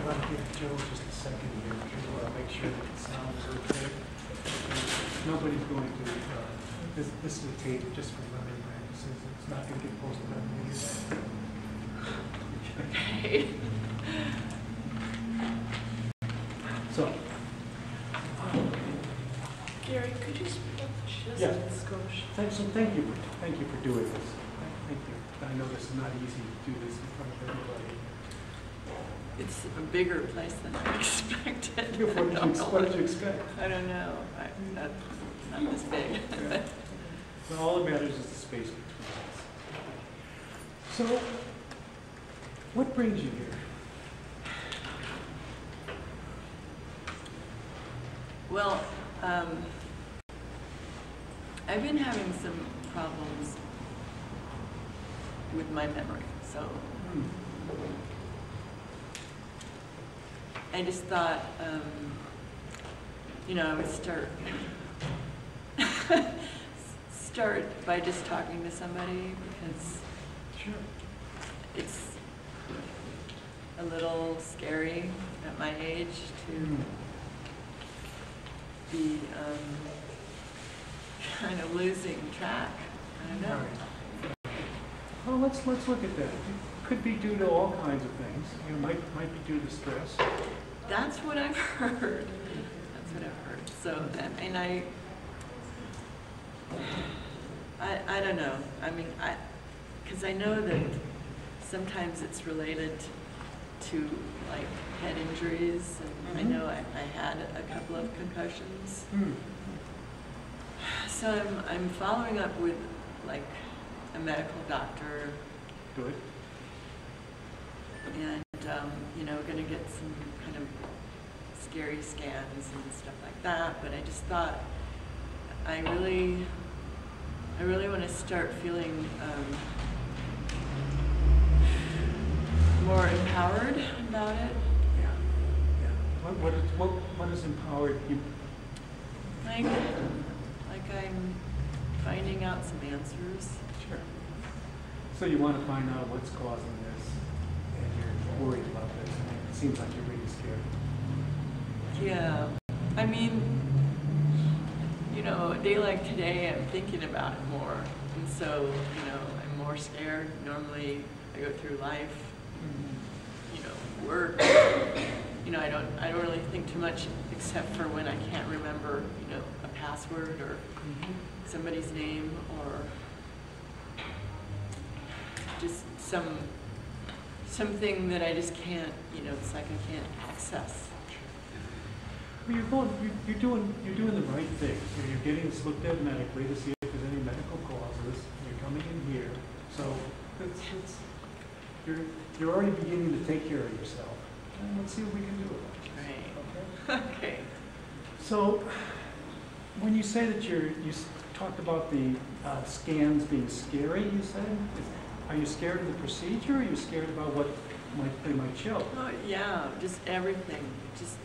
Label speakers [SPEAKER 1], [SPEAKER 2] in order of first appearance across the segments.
[SPEAKER 1] want to give Joe just a second here to make sure that the sound is okay. Nobody's going to, this is a tape just for running practices. It's not going to get posted on the internet.
[SPEAKER 2] Okay.
[SPEAKER 1] So.
[SPEAKER 2] Gary, could you speak up just
[SPEAKER 1] Yeah.
[SPEAKER 2] a skosh?
[SPEAKER 1] Thank you for doing this. Thank you. I know this is not easy to do this in front of everybody.
[SPEAKER 2] It's a bigger place than I expected.
[SPEAKER 1] What did you expect?
[SPEAKER 2] I don't know. Not this big.
[SPEAKER 1] Yeah. Well, all that matters is the space between us. So, what brings you here?
[SPEAKER 2] Well, I've been having some problems with my memory, so I just thought, you know, I would start by just talking to somebody, because
[SPEAKER 1] Sure.
[SPEAKER 2] it's a little scary at my age to be kind of losing track. I don't know.
[SPEAKER 1] Right. Well, let's look at that. It could be due to all kinds of things. You know, might be due to stress.
[SPEAKER 2] That's what I've heard. That's what I've heard. So, and I don't know. I mean, because I know that sometimes it's related to like head injuries, and I know I had a couple of concussions. So I'm following up with like a medical doctor.
[SPEAKER 1] Good.
[SPEAKER 2] And you know, going to get some kind of scary scans and stuff like that. But I just thought I really want to start feeling more empowered about it.
[SPEAKER 1] Yeah. Yeah. What has empowered you?
[SPEAKER 2] Like I'm finding out some answers.
[SPEAKER 1] Sure. So you want to find out what's causing this, and you're worried about this. It seems like you're really scared.
[SPEAKER 2] Yeah. I mean, you know, a day like today, I'm thinking about it more. And so, you know, I'm more scared. Normally, I go through life, you know, work. You know, I don't really think too much except for when I can't remember, you know, a password or somebody's name or just something that I just can't, you know, it's like I can't access.
[SPEAKER 1] Well, you're doing the right thing. You're getting this looked at medically to see if there's any medical causes. You're coming in here, so you're already beginning to take care of yourself. And let's see what we can do about it.
[SPEAKER 2] Right. Okay. Okay.
[SPEAKER 1] So, when you say that you talked about the scans being scary, you said, are you scared of the procedure, or are you scared about what they might show?
[SPEAKER 2] Oh yeah, just everything. Just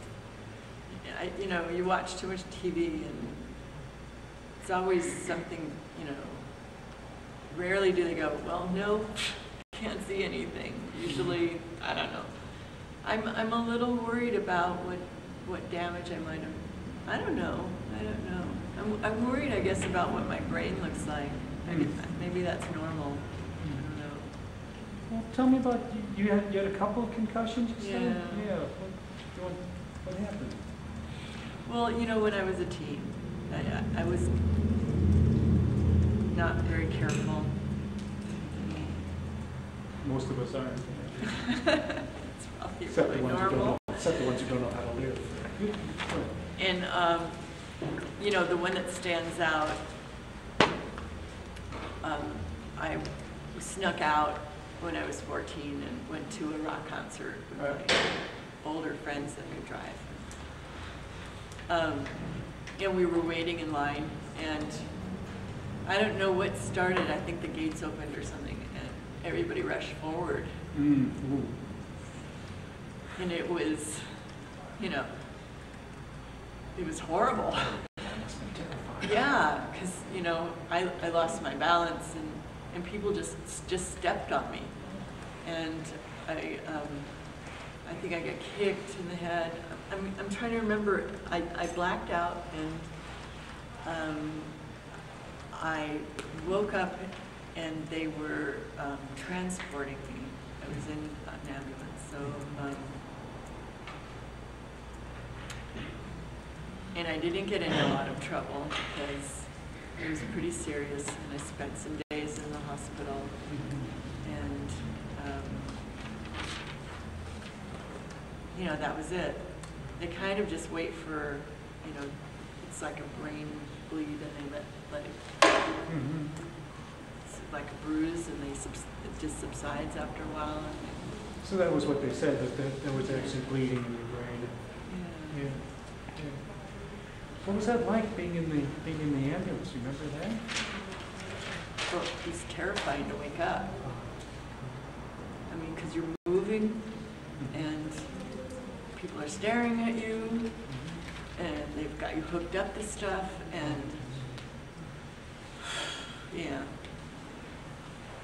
[SPEAKER 2] you know, you watch too much TV, and it's always something. You know, rarely do they go, well, no, can't see anything. Usually, I don't know. I'm a little worried about what damage I might have. I don't know. I'm worried, I guess, about what my brain looks like. Maybe that's normal. I don't know.
[SPEAKER 1] Well, tell me about you had a couple of concussions. You said?
[SPEAKER 2] Yeah.
[SPEAKER 1] Yeah. What happened?
[SPEAKER 2] Well, you know, when I was a teen, I was not very careful.
[SPEAKER 1] Most of us aren't.
[SPEAKER 2] It's probably really normal.
[SPEAKER 1] Except the ones who don't know how to live.
[SPEAKER 2] And, you know, the one that stands out, I snuck out when I was 14 and went to a rock concert with my older friends that could drive. And we were waiting in line, and I don't know what started. I think the gates opened or something, and everybody rushed forward. And it was, you know, it was horrible.
[SPEAKER 1] That must have been terrifying.
[SPEAKER 2] Yeah, because, you know, I lost my balance, and people just stepped on me. And I think I got kicked in the head. I'm trying to remember. I blacked out, and I woke up and they were transporting me. I was in an ambulance, so and I didn't get in a lot of trouble because it was pretty serious, and I spent some days in the hospital, and you know, that was it. They kind of just wait for, you know, it's like a brain bleed, and they let it, it's like a bruise, and it just subsides after a while.
[SPEAKER 1] So that was what they said, that there was actually bleeding in your brain.
[SPEAKER 2] Yeah.
[SPEAKER 1] Yeah. Yeah. What was that like, being in the ambulance? You remember that?
[SPEAKER 2] Well, it was terrifying to wake up. I mean, because you're moving, and people are staring at you, and they've got you hooked up to stuff, and yeah.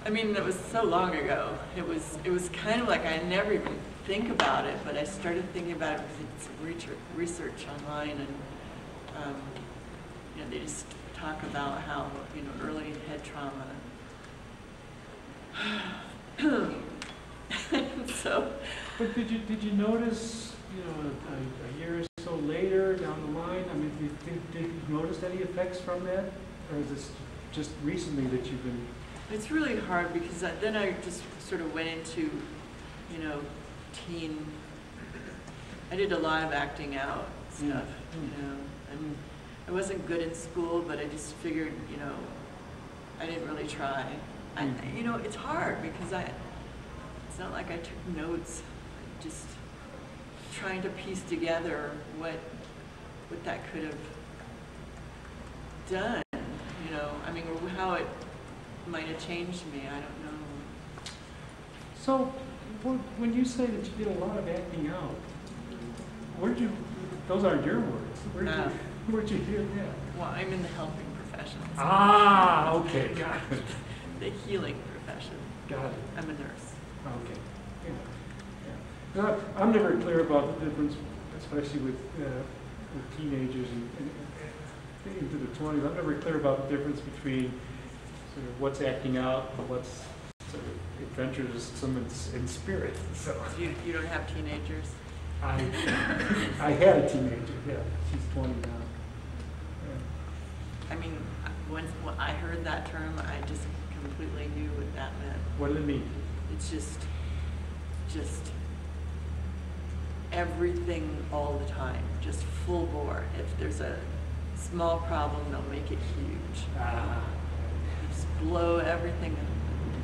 [SPEAKER 2] I mean, it was so long ago. It was kind of like I never even think about it, but I started thinking about it with some research online, and you know, they just talk about how, you know, early head trauma. So.
[SPEAKER 1] But did you notice, you know, a year or so later down the line? I mean, did you notice any effects from that, or is this just recently that you've been?
[SPEAKER 2] It's really hard because then I just sort of went into, you know, teen. I did a lot of acting out stuff, you know, and I wasn't good in school, but I just figured, you know, I didn't really try. You know, it's hard because it's not like I took notes. Just trying to piece together what that could have done, you know, I mean, or how it might have changed me, I don't know.
[SPEAKER 1] So, when you say that you did a lot of acting out, those aren't your words, where'd you hear that?
[SPEAKER 2] Well, I'm in the helping profession. So
[SPEAKER 1] Ah, okay, got it.
[SPEAKER 2] The healing profession.
[SPEAKER 1] Got it.
[SPEAKER 2] I'm a nurse.
[SPEAKER 1] Okay. Yeah. I'm never clear about the difference, especially with teenagers and into the 20s. I'm never clear about the difference between sort of what's acting out and what's sort of adventurism in spirit. So
[SPEAKER 2] You don't have teenagers?
[SPEAKER 1] I had a teenager. Yeah, she's 20 now. Yeah.
[SPEAKER 2] I mean, when I heard that term, I just completely knew what that meant.
[SPEAKER 1] What did it mean?
[SPEAKER 2] It's just everything all the time, just full bore. If there's a small problem, they'll make it huge. Just blow everything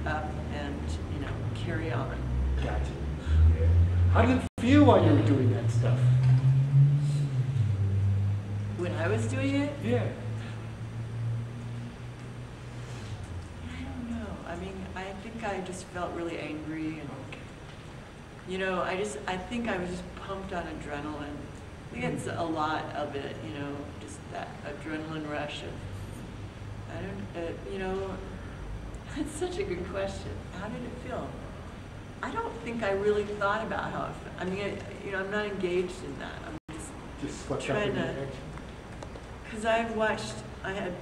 [SPEAKER 2] up and, you know, carry on.
[SPEAKER 1] Gotcha. Yeah. How did it feel while you were doing that stuff?
[SPEAKER 2] When I was doing it?
[SPEAKER 1] Yeah.
[SPEAKER 2] I don't know. I mean, I think I just felt really angry, and you know, I think I was just pumped on adrenaline. I think it's a lot of it, you know, just that adrenaline rush of, you know, that's such a good question. How did it feel? I don't think I really thought about how it felt. I mean, you know, I'm not engaged in that. I'm just
[SPEAKER 1] swept up in the action.
[SPEAKER 2] because I had